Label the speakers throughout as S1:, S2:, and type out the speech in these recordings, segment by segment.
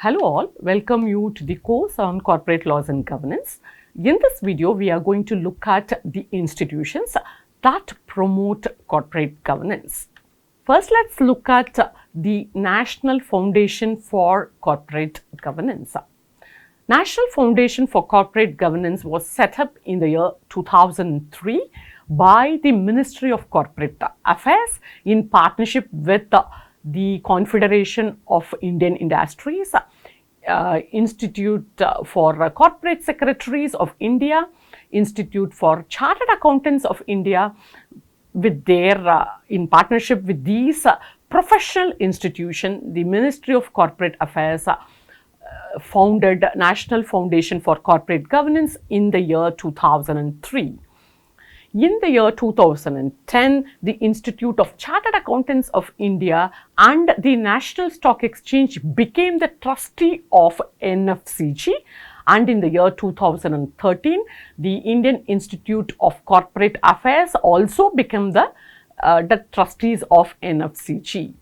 S1: Hello all, welcome you to the course on corporate laws and governance. In this video, we are going to look at the institutions that promote corporate governance. First, let's look at the National Foundation for Corporate Governance. National Foundation for Corporate Governance was set up in the year 2003 by the Ministry of Corporate Affairs in partnership with the Confederation of Indian Industries, Institute for Corporate Secretaries of India, Institute for Chartered Accountants of India, with their in partnership with these professional institutions, the Ministry of Corporate Affairs founded National Foundation for Corporate Governance in the year 2003. In the year 2010, the Institute of Chartered Accountants of India and the National Stock Exchange became the trustee of NFCG, and in the year 2013, the Indian Institute of Corporate Affairs also became the trustees of NFCG.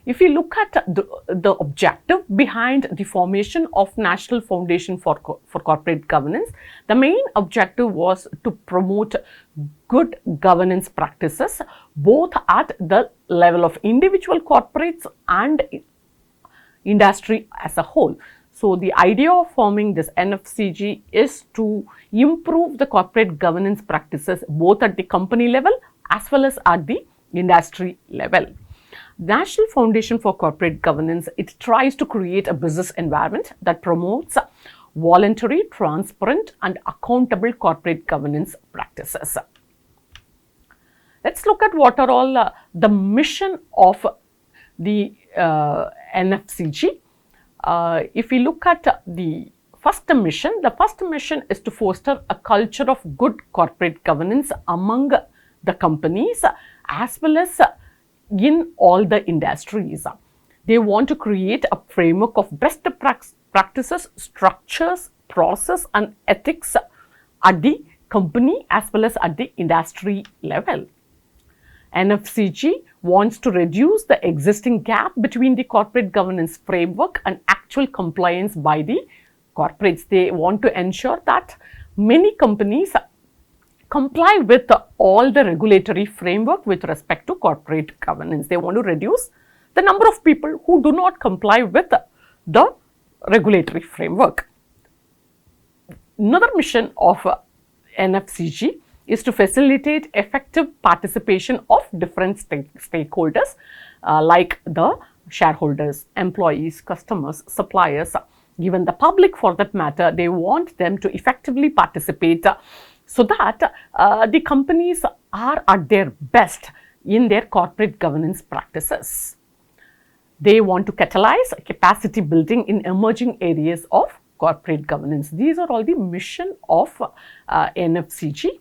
S1: If you look at the objective behind the formation of National Foundation for Corporate Governance, the main objective was to promote good governance practices both at the level of individual corporates and industry as a whole. So, the idea of forming this NFCG is to improve the corporate governance practices both at the company level as well as at the industry level. National Foundation for Corporate Governance, it tries to create a business environment that promotes voluntary, transparent and accountable corporate governance practices. Let's look at what are all the mission of the NFCG. If we look at the first mission is to foster a culture of good corporate governance among the companies as well as in all the industries. They want to create a framework of best practices, structures, process and ethics at the company as well as at the industry level. NFCG wants to reduce the existing gap between the corporate governance framework and actual compliance by the corporates. They want to ensure that many companies comply with all the regulatory framework with respect to corporate governance. They want to reduce the number of people who do not comply with the regulatory framework. Another mission of NFCG is to facilitate effective participation of different stakeholders like the shareholders, employees, customers, suppliers, even the public for that matter. They want them to effectively participate so that the companies are at their best in their corporate governance practices. They want to catalyze capacity building in emerging areas of corporate governance. These are all the mission of NFCG.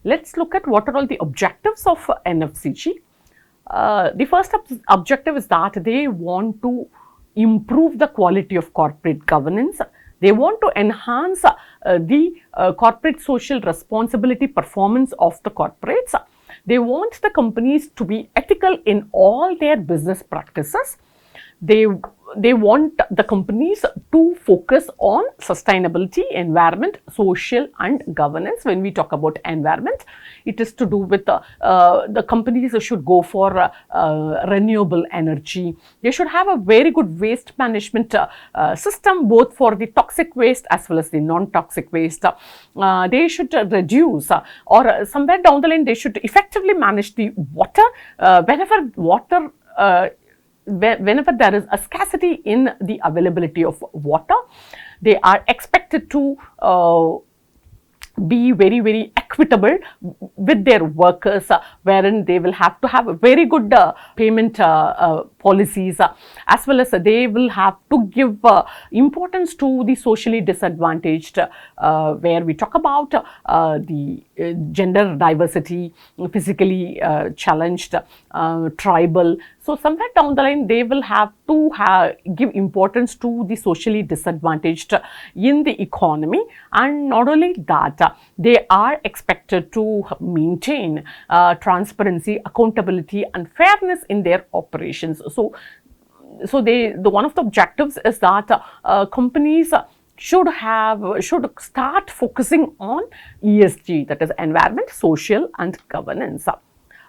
S1: Let's look at what are all the objectives of NFCG. The first objective is that they want to improve the quality of corporate governance. They want to enhance the corporate social responsibility performance of the corporates. They want the companies to be ethical in all their business practices. They want the companies to focus on sustainability, environment, social and governance. When we talk about environment, it is to do with the companies should go for renewable energy. They should have a very good waste management system both for the toxic waste as well as the non-toxic waste. They should reduce or somewhere down the line they should effectively manage the water. Whenever there is a scarcity in the availability of water, they are expected to be very equitable with their workers, wherein they will have to have a very good payment policies, as well as they will have to give importance to the socially disadvantaged, where we talk about the gender diversity, physically challenged, tribal. So, somewhere down the line they will have to give importance to the socially disadvantaged in the economy, and not only that, they are expected to maintain transparency, accountability and fairness in their operations. So, so one of the objectives is that companies should start focusing on ESG, that is environment, social and governance.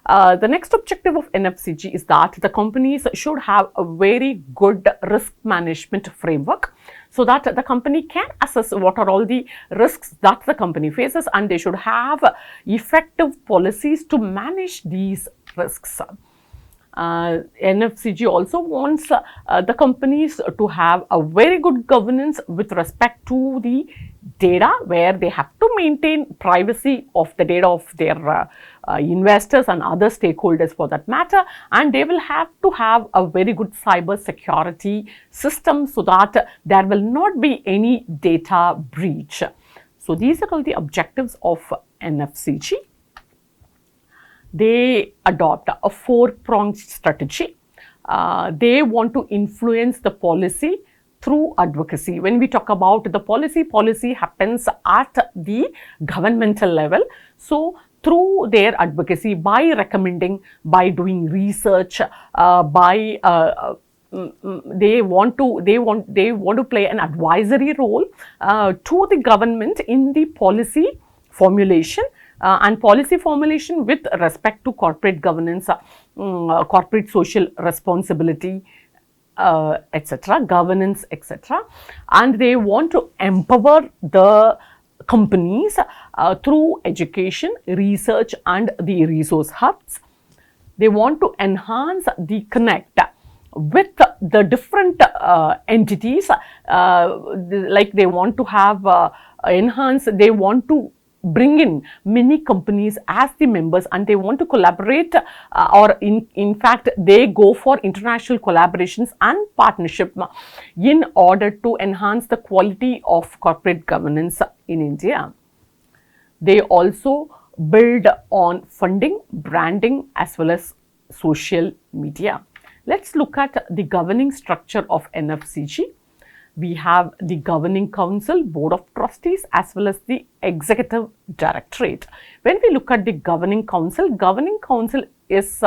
S1: The next objective of NFCG is that the companies should have a very good risk management framework, so that the company can assess what are all the risks that the company faces, and they should have effective policies to manage these risks. NFCG also wants the companies to have a very good governance with respect to the data, where they have to maintain privacy of the data of their investors and other stakeholders for that matter, and they will have to have a very good cyber security system so that there will not be any data breach. So these are all the objectives of NFCG. They adopt a four-pronged strategy. They want to influence the policy through advocacy. When we talk about the policy happens at the governmental level. So through their advocacy, by recommending, by doing research, they want to play an advisory role to the government in the policy formulation. And policy formulation with respect to corporate governance, corporate social responsibility, etc., governance, etc. And they want to empower the companies through education, research and the resource hubs. They want to enhance the connect with the different entities, like they want to have they want to bring in many companies as the members, and they want to collaborate or in fact they go for international collaborations and partnership in order to enhance the quality of corporate governance in India. They also build on funding, branding as well as social media. Let's look at the governing structure of NFCG. We have the Governing Council, Board of Trustees as well as the Executive Directorate. When we look at the Governing Council is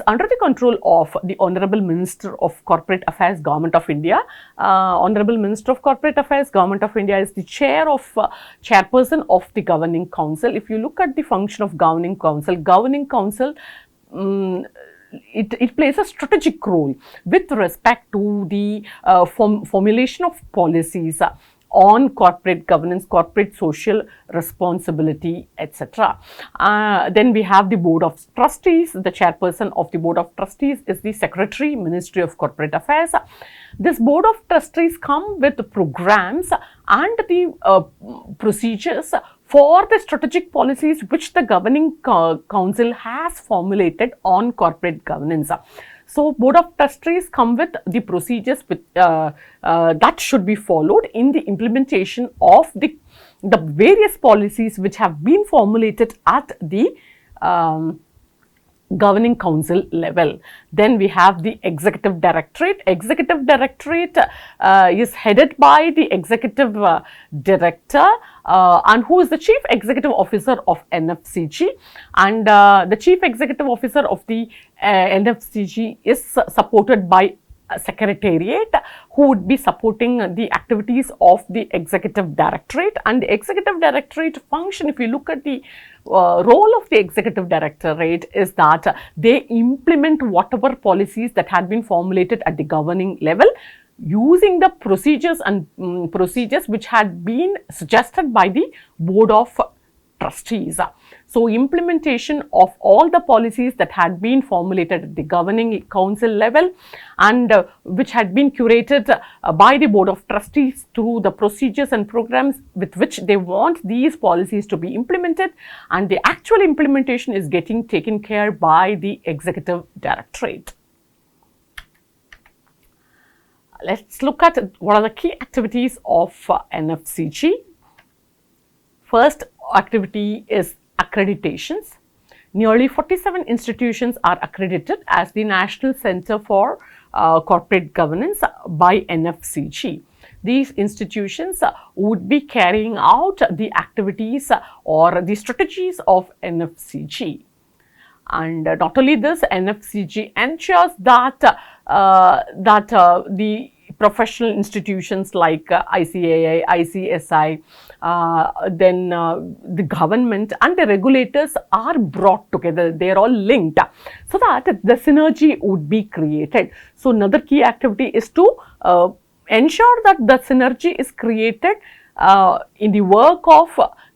S1: under the control of the Honorable Minister of Corporate Affairs, Government of India. Honorable Minister of Corporate Affairs, Government of India is the chairperson of the Governing Council. If you look at the function of Governing Council, it plays a strategic role with respect to the formulation of policies on corporate governance, corporate social responsibility, etc. Then we have the Board of Trustees. The chairperson of the Board of Trustees is the Secretary, Ministry of Corporate Affairs. This Board of Trustees come with programs and the procedures for the strategic policies which the Governing Council has formulated on corporate governance. So, Board of Trustees come with the procedures that should be followed in the implementation of the various policies which have been formulated at the Governing Council level. Then we have the Executive Directorate. Executive Directorate is headed by the Executive Director and who is the Chief Executive Officer of NFCG, and the Chief Executive Officer of the NFCG is supported by Secretariat, who would be supporting the activities of the Executive Directorate. And the Executive Directorate function, if you look at the role of the Executive Directorate, is that they implement whatever policies that had been formulated at the governing level using the procedures and procedures which had been suggested by the Board of Trustees. So, implementation of all the policies that had been formulated at the Governing Council level and which had been curated by the Board of Trustees through the procedures and programs with which they want these policies to be implemented, and the actual implementation is getting taken care by the Executive Directorate. Let's look at what are the key activities of NFCG. First activity is accreditations. Nearly 47 institutions are accredited as the National Center for Corporate Governance by NFCG. These institutions would be carrying out the activities or the strategies of NFCG. And not only this, NFCG ensures that the professional institutions like ICAI, ICSI, then the government and the regulators are brought together. They are all linked so that the synergy would be created. So another key activity is to ensure that the synergy is created in the work of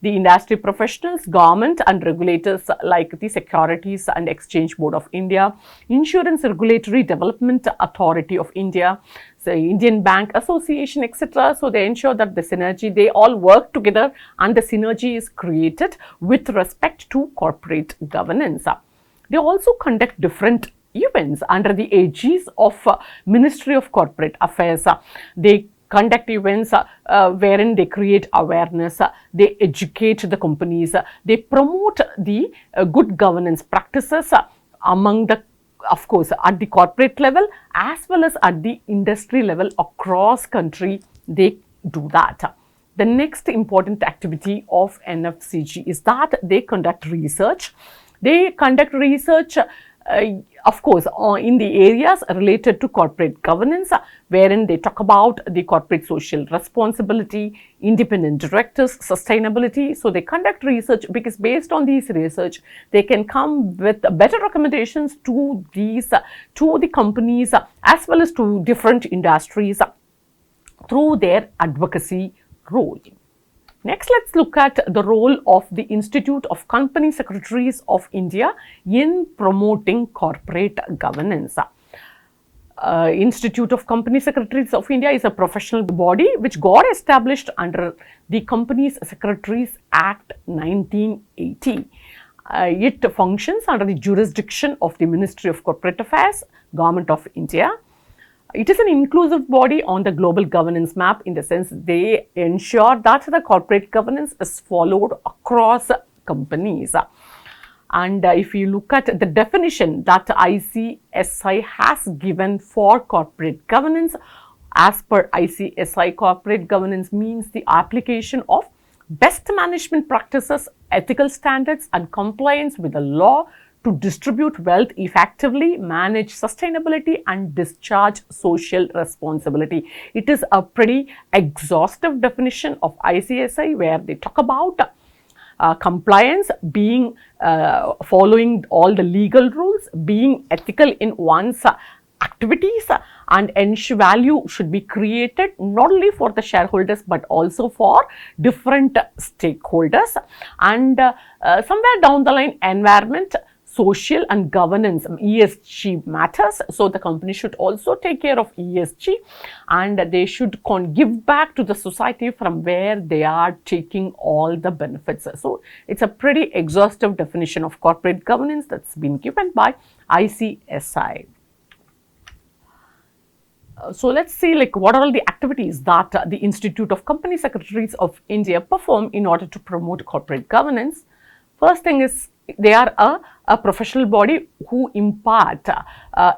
S1: the industry professionals, government and regulators like the Securities and Exchange Board of India, Insurance Regulatory Development Authority of India, so Indian Bank Association, etc. So they ensure that the synergy, they all work together and the synergy is created with respect to corporate governance. They also conduct different events under the aegis of Ministry of Corporate Affairs. They conduct events wherein they create awareness, they educate the companies, they promote the good governance practices among the, of course, at the corporate level as well as at the industry level across country. They do that. The next important activity of NFCG is that they conduct research. They conduct research of course, in the areas related to corporate governance, wherein they talk about the corporate social responsibility, independent directors, sustainability. So they conduct research because based on these research, they can come with better recommendations to these, to the companies as well as to different industries through their advocacy role. Next, let's look at the role of the Institute of Company Secretaries of India in promoting corporate governance. Institute of Company Secretaries of India is a professional body which got established under the Companies Secretaries Act 1980. It functions under the jurisdiction of the Ministry of Corporate Affairs, Government of India. It is an inclusive body on the global governance map, in the sense they ensure that the corporate governance is followed across companies. And if you look at the definition that ICSI has given for corporate governance, as per ICSI, corporate governance means the application of best management practices, ethical standards and compliance with the law to distribute wealth effectively, manage sustainability and discharge social responsibility. It is a pretty exhaustive definition of ICSI, where they talk about compliance, being following all the legal rules, being ethical in one's activities, and value should be created not only for the shareholders but also for different stakeholders. And somewhere down the line, environment, social and governance, ESG matters. So the company should also take care of ESG, and they should give back to the society from where they are taking all the benefits. So it's a pretty exhaustive definition of corporate governance that's been given by ICSI. So let's see what are all the activities that the Institute of Company Secretaries of India perform in order to promote corporate governance. First thing is, they are a professional body who impart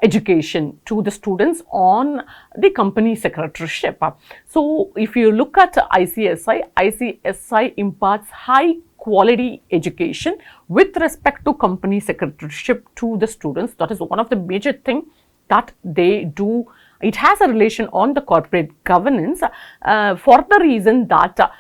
S1: education to the students on the company secretaryship. So if you look at ICSI, ICSI imparts high quality education with respect to company secretaryship to the students. That is one of the major things that they do. It has a relation on the corporate governance for the reason that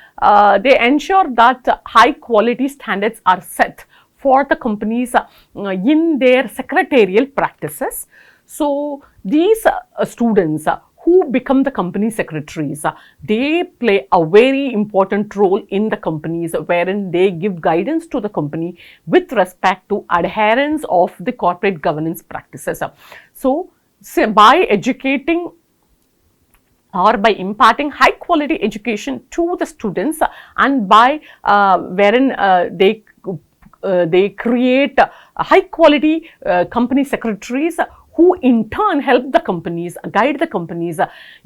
S1: they ensure that high quality standards are set for the companies in their secretarial practices. So these students who become the company secretaries, they play a very important role in the companies, wherein they give guidance to the company with respect to adherence of the corporate governance practices. So by educating or by imparting high quality education to the students, and by wherein they create high quality company secretaries who in turn help the companies, guide the companies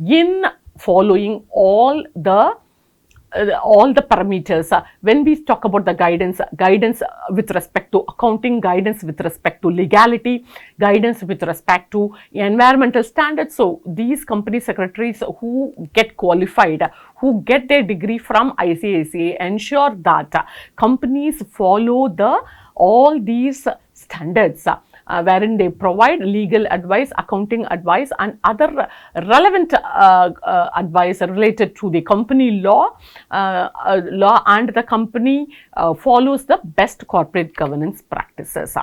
S1: in following all the parameters. When we talk about the guidance with respect to accounting, guidance with respect to legality, guidance with respect to environmental standards. So these company secretaries who get qualified, who get their degree from ICSI, ensure that companies follow all these standards wherein they provide legal advice, accounting advice and other relevant advice related to the company law and the company follows the best corporate governance practices.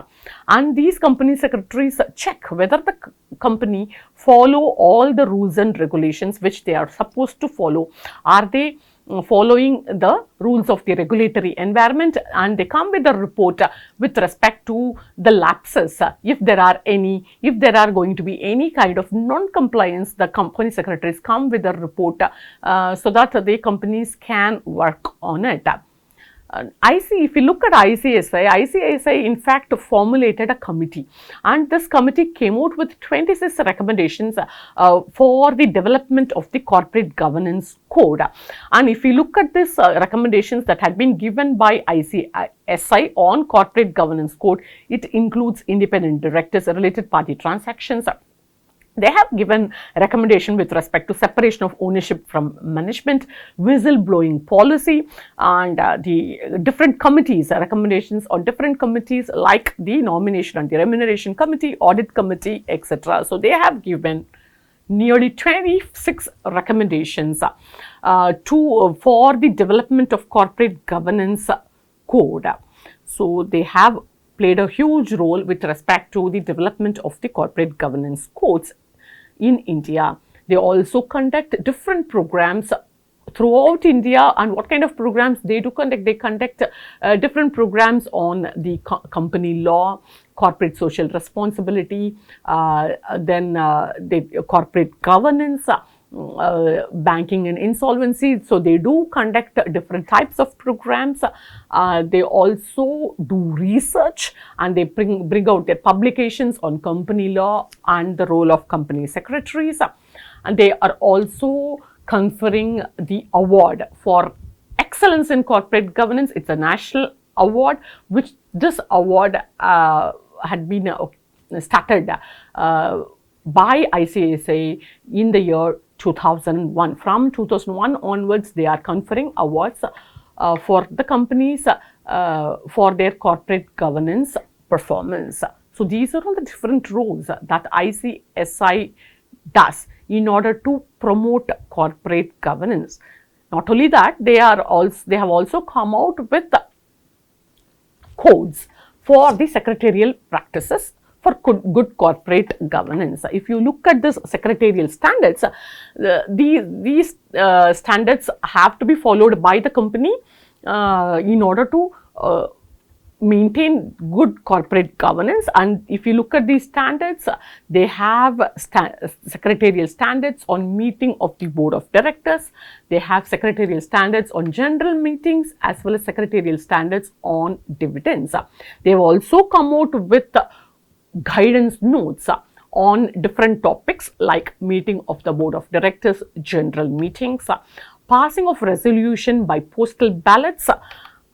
S1: And these company secretaries check whether the company follow all the rules and regulations which they are supposed to follow. Are they following the rules of the regulatory environment, and they come with a report with respect to the lapses, if there are any, if there are going to be any kind of non-compliance, the company secretaries come with a report so that the companies can work on it. If you look at ICSI in fact formulated a committee, and this committee came out with 26 recommendations for the development of the corporate governance code. And if you look at these recommendations that had been given by ICSI on corporate governance code, it includes independent directors, related party transactions. They have given recommendation with respect to separation of ownership from management, whistleblowing policy, and the different committees, recommendations on different committees like the nomination and the remuneration committee, audit committee, etc. So they have given nearly 26 recommendations for the development of corporate governance code. So they have played a huge role with respect to the development of the corporate governance codes in India. They also conduct different programs throughout India. And what kind of programs they do conduct? They conduct different programs on the company law, corporate social responsibility, then the corporate governance, banking and insolvency. So they do conduct different types of programs. They also do research, and they bring out their publications on company law and the role of company secretaries. And they are also conferring the award for excellence in corporate governance. It's a national award, which this award had been started by ICSI in the year 2001. From 2001 onwards, they are conferring awards for the companies for their corporate governance performance. So these are all the different roles that ICSI does in order to promote corporate governance. Not only that, they have also come out with codes for the secretarial practices for good corporate governance. If you look at this secretarial standards, these standards have to be followed by the company in order to maintain good corporate governance. And if you look at these standards, they have secretarial standards on meeting of the board of directors. They have secretarial standards on general meetings, as well as secretarial standards on dividends. They have also come out with guidance notes on different topics like meeting of the board of directors, general meetings, passing of resolution by postal ballots,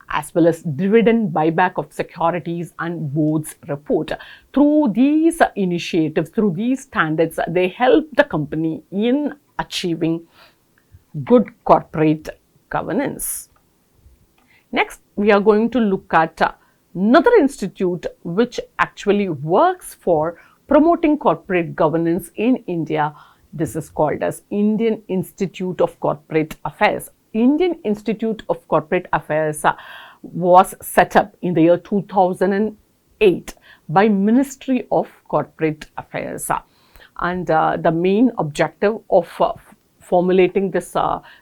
S1: as well as dividend buyback of securities and board's report. Through these initiatives, through these standards, they help the company in achieving good corporate governance. Next, we are going to look at another institute which actually works for promoting corporate governance in India. This is called as Indian Institute of Corporate Affairs. Indian Institute of Corporate Affairs was set up in the year 2008 by Ministry of Corporate Affairs. And the main objective of formulating this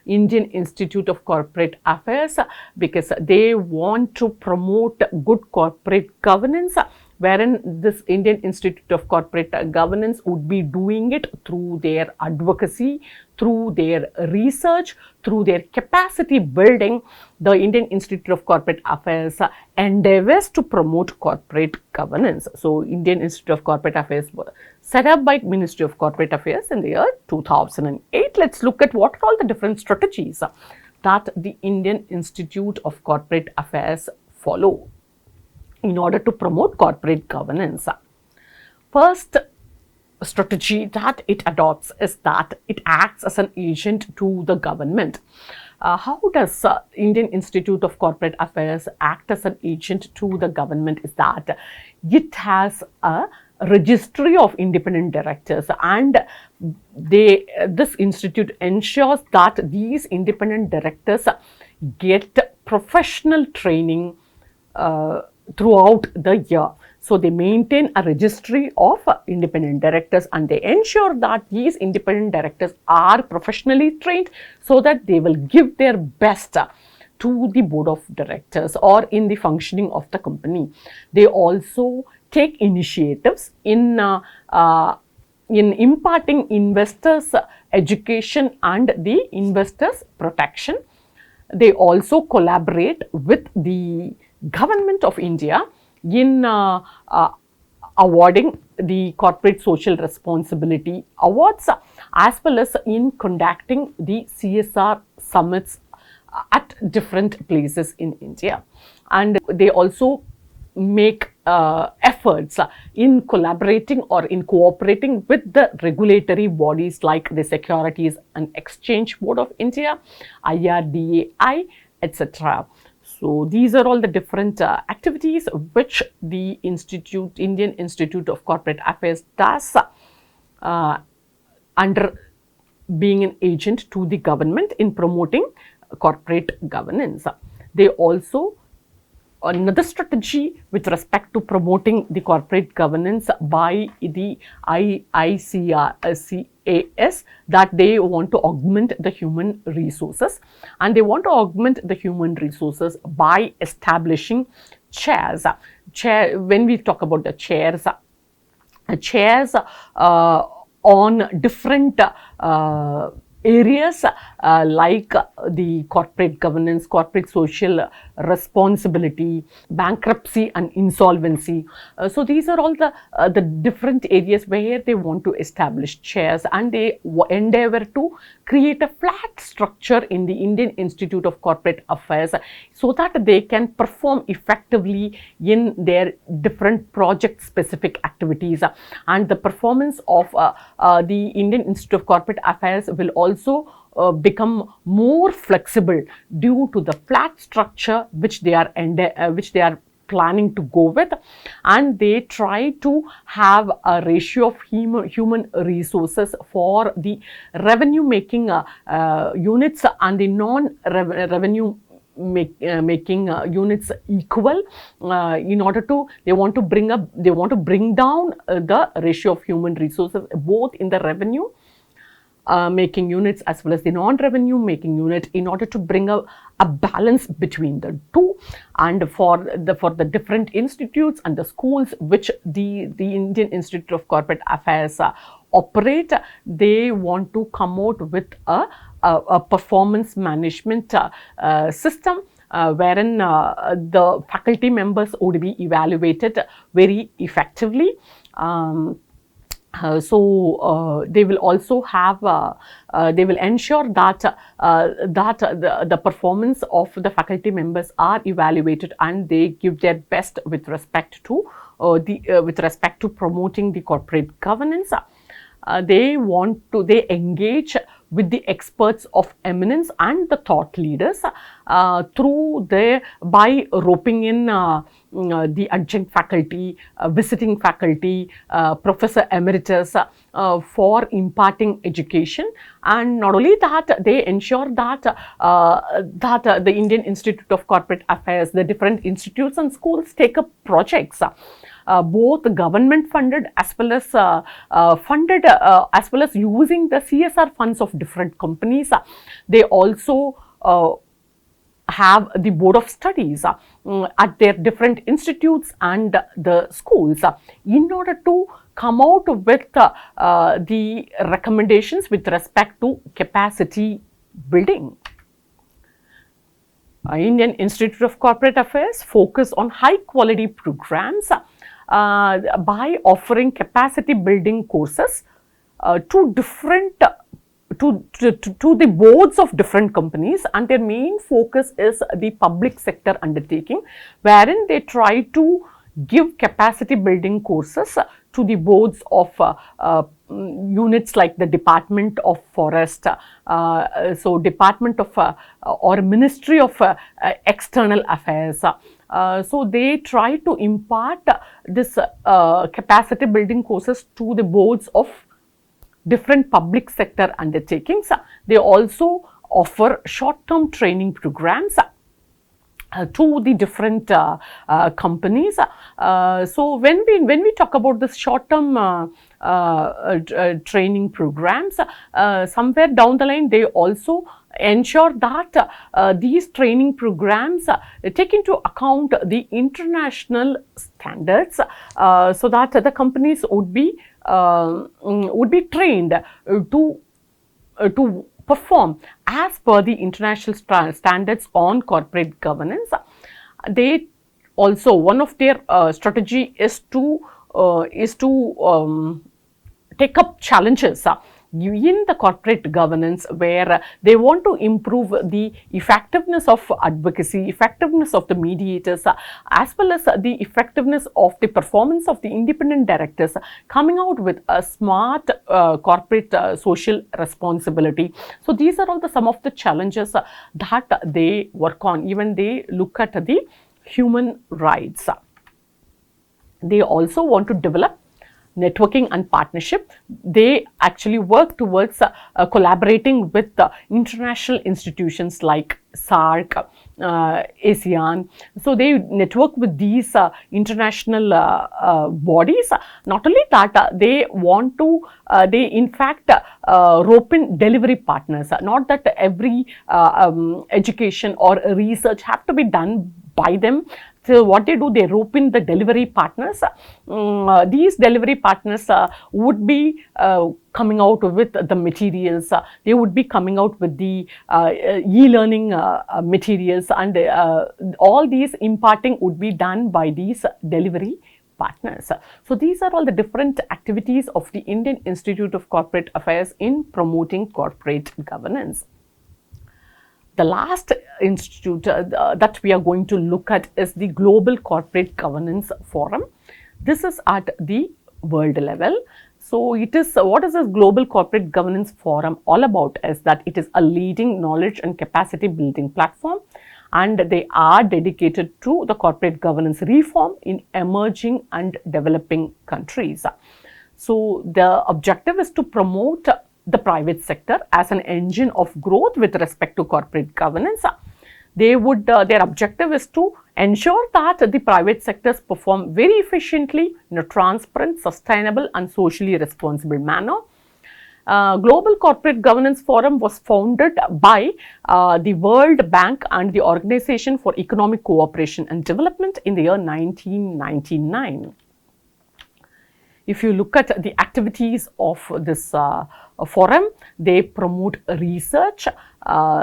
S1: Indian Institute of Corporate Affairs, because they want to promote good corporate governance, wherein this Indian Institute of Corporate Governance would be doing it through their advocacy, through their research, through their capacity building. The Indian Institute of Corporate Affairs endeavors to promote corporate governance. So, Indian Institute of Corporate Affairs was set up by Ministry of Corporate Affairs in the year 2008. Let's look at what are all the different strategies that the Indian Institute of Corporate Affairs follow in order to promote corporate governance. First strategy that it adopts is that it acts as an agent to the government. how does Indian Institute of Corporate Affairs act as an agent to the government is that it has a registry of independent directors, and this institute ensures that these independent directors get professional training throughout the year. So they maintain a registry of independent directors, and they ensure that these independent directors are professionally trained so that they will give their best to the board of directors or in the functioning of the company. They also take initiatives in imparting investors education and the investors protection. They also collaborate with the Government of India in awarding the corporate social responsibility awards, as well as in conducting the CSR summits at different places in India. And they also make efforts in collaborating or in cooperating with the regulatory bodies like the Securities and Exchange Board of India, IRDAI, etc. So these are all the different activities which the Indian Institute of Corporate Affairs does under being an agent to the government in promoting corporate governance. They also, another strategy with respect to promoting the corporate governance by the ICAS, that they want to augment the human resources, and they want to augment the human resources by establishing chairs. When we talk about the chairs on different areas like the corporate governance, corporate social responsibility, bankruptcy and insolvency. So these are all the different areas where they want to establish chairs, and they endeavor to create a flat structure in the Indian Institute of Corporate Affairs so that they can perform effectively in their different project specific activities. And the performance of the Indian Institute of Corporate Affairs will also become more flexible due to the flat structure which they are planning to go with, and they try to have a ratio of human resources for the revenue making units and the non-revenue making units equal, in order to they want to bring down the ratio of human resources both in the revenue making units as well as the non-revenue making unit, in order to bring a balance between the two. And for the different institutes and the schools which the Indian Institute of Corporate Affairs operate, they want to come out with a performance management system wherein the faculty members would be evaluated very effectively. They will also have, they will ensure that the performance of the faculty members are evaluated, and they give their best with respect to promoting the corporate governance. They engage with the experts of eminence and the thought leaders by roping in the adjunct faculty, visiting faculty, professor emeritus for imparting education. And not only that, they ensure that the Indian Institute of Corporate Affairs, the different institutes and schools take up projects, both government funded as well as using the CSR funds of different companies. They also have the board of studies at their different institutes and the schools in order to come out with the recommendations with respect to capacity building. Indian Institute of Corporate Affairs focus on high quality programs by offering capacity building courses to the boards of different companies, and their main focus is the public sector undertaking, wherein they try to give capacity building courses to the boards of units like the Department of Forest, so Department of or Ministry of External Affairs. So they try to impart this capacity building courses to the boards of different public sector undertakings. They also offer short-term training programs to the different companies. So when we talk about this short-term training programs, somewhere down the line they also ensure that these training programs take into account the international standards, so that the companies would be trained to perform as per the international standards on corporate governance. They also, one of their strategy is to take up challenges in the corporate governance, where they want to improve the effectiveness of advocacy, effectiveness of the mediators, as well as the effectiveness of the performance of the independent directors, coming out with a smart corporate social responsibility. So these are all some of the challenges that they work on. Even they look at the human rights. They also want to develop networking and partnership. They actually work towards collaborating with international institutions like SAARC, ASEAN. So they network with these international bodies. Not only that, they want to, they in fact rope in delivery partners. Not that every education or research have to be done by them. So what they do, they rope in the delivery partners. These delivery partners would be coming out with the materials. They would be coming out with the e-learning materials, and all these imparting would be done by these delivery partners. So these are all the different activities of the Indian Institute of Corporate Affairs in promoting corporate governance. The last institute that we are going to look at is the Global Corporate Governance Forum. This is at the world level. So it is, what is this Global Corporate Governance Forum all about is that it is a leading knowledge and capacity building platform, and they are dedicated to the corporate governance reform in emerging and developing countries. So the objective is to promote the private sector as an engine of growth with respect to corporate governance. They would, their objective is to ensure that the private sectors perform very efficiently in a transparent, sustainable and socially responsible manner. Global Corporate Governance Forum was founded by the World Bank and the Organization for Economic Cooperation and Development in the year 1999. If you look at the activities of this forum, they promote research,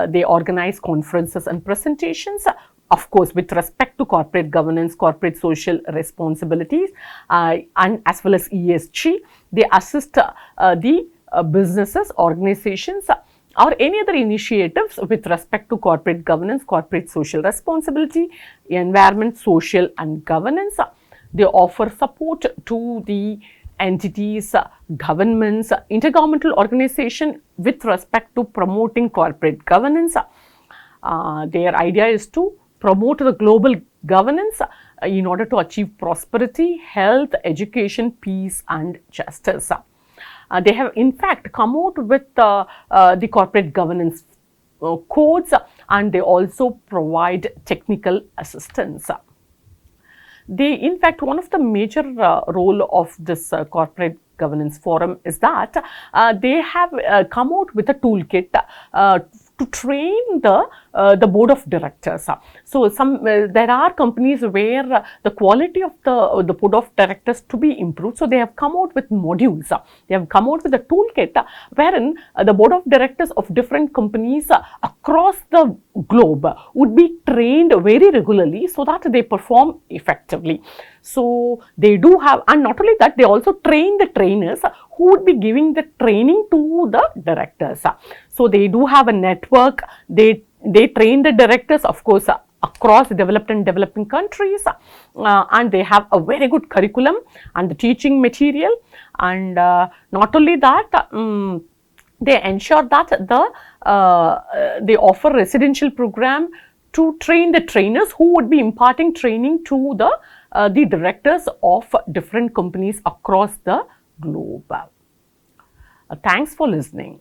S1: they organize conferences and presentations, of course with respect to corporate governance, corporate social responsibilities, and as well as ESG. They assist the businesses, organizations or any other initiatives with respect to corporate governance, corporate social responsibility, environment, social and governance. They offer support to the entities, governments, intergovernmental organization with respect to promoting corporate governance. Their idea is to promote the global governance in order to achieve prosperity, health, education, peace and justice. They have in fact come out with the corporate governance codes, and they also provide technical assistance. They, in fact, one of the major role of this corporate governance forum is that they have come out with a toolkit to train the board of directors. So there are companies where the quality of the board of directors to be improved. So they have come out with modules. They have come out with a toolkit wherein the board of directors of different companies across the globe would be trained very regularly so that they perform effectively. So they do have, and not only that, they also train the trainers who would be giving the training to the directors. So they do have a network. They train the directors, of course, across developed and developing countries, and they have a very good curriculum and the teaching material, and not only that, they ensure that they offer residential program to train the trainers who would be imparting training to the directors of different companies across the globe. Thanks for listening.